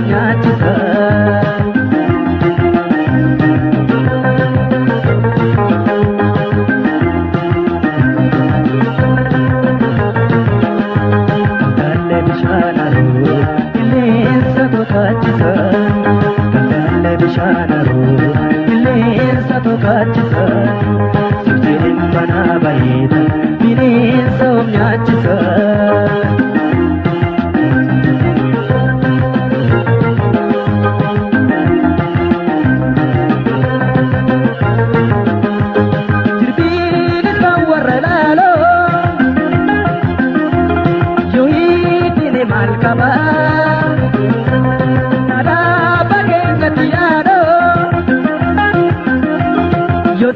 nyaachisa. Tantaalee bishaanaroo qilleensa tokaachisa. Tantaalee bishaanaroo qilleensa tokaachisa. Siftiin manaa bareeda bineensa of nyaachisa. Nada bagenga tiado, yo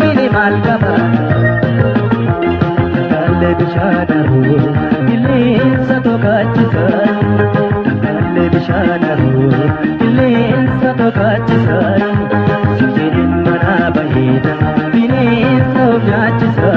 minimal kaba. Tantaalee bishaanaroo qilleensa tokaachisa. Tantaalee bishaanaroo qilleensa tokaachisa. Siftiin manaa bareeda bineensa of nyaachisa.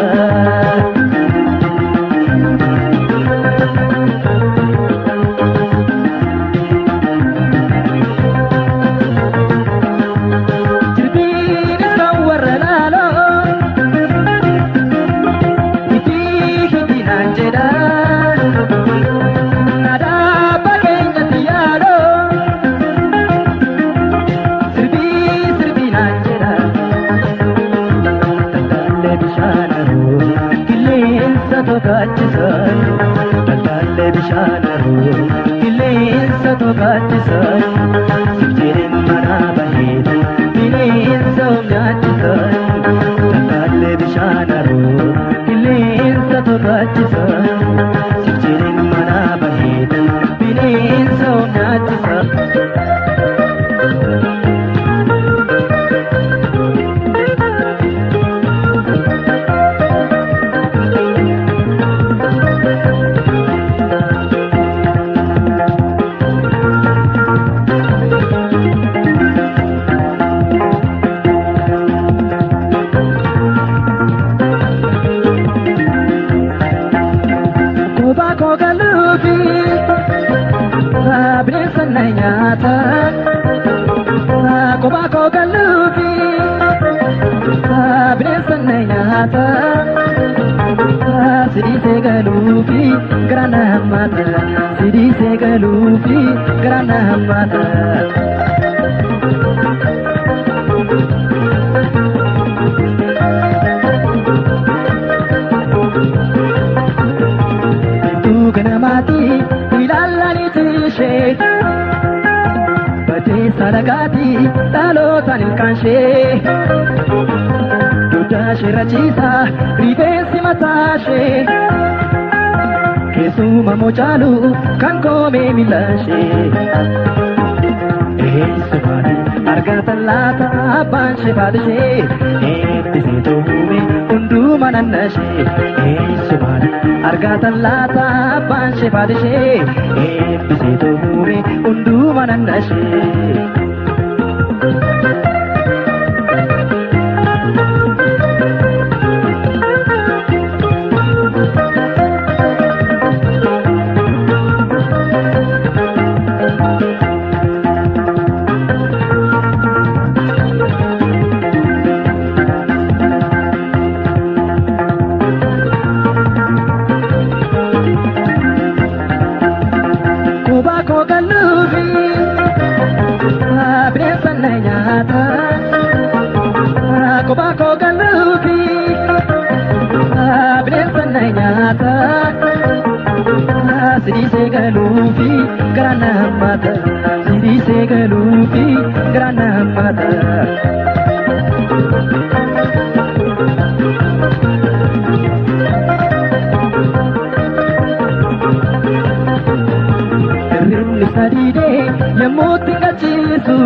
Tantaalee bishaanaroo qilleensa tokaachisa. Siftiin manaa bareeda bineensa of nyaachisa. Tantaalee bishaanaroo qilleensa tokaachisa. Siftiin manaa bareeda bineensa of nyaachisa. Bineensa na nyaata. Kophaa koo galuufi bineensa na nyaata. Sidiisee galuufi gara na hammaata. Sidiisee galuufi gara na hammaata. Ganamaati ilaalanii tiishee badee sadaqaati dhalootaan ilkaanshee dugda isheerra ciisa rifeensi mataashee keessuma mocaalu kan koomee miilaashee eessumaadhi argatan laata abbaan shefaadishee eebbisee too'ume hunduma nannashee eessumaadhi argatan laata abbaan shefaadishee eebbisee too'ume hunduma nannashee. Kophaa koo galuufi bineensa na nyaata. Sidiisee galuufi gara na hammaata. Sidiisee galuufi gara na hammaata. Hirribni sadiidee yemmuu xiqqachiisu.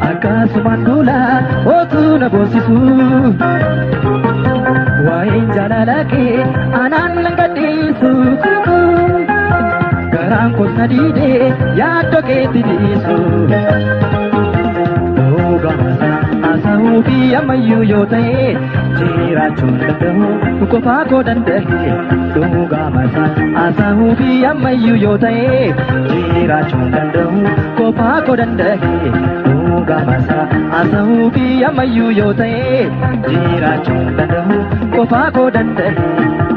Akkasumaan duula otuu na boonsisu. Waa'een jaalala kee anaan nan gadhiisu. Garaan koos na diidee yaaddoo keetti dhiisu. Haasa'uu fi ammayyuu yoo ta'e jiraachuun danda'u qofaa koo danda'e. Dhugaama isaa haasa'uu fi ammayyuu yoo ta'e jiraachuu danda'u kophaa koo danda'e dhugaa maasaa haasa'uu fi ammayyuu yoo ta'e jiraachuu danda'u kophaa koo danda'e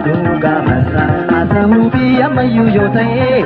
dhugaa maasaa haasa'uu fi ammayyuu yoo ta'e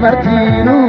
Martino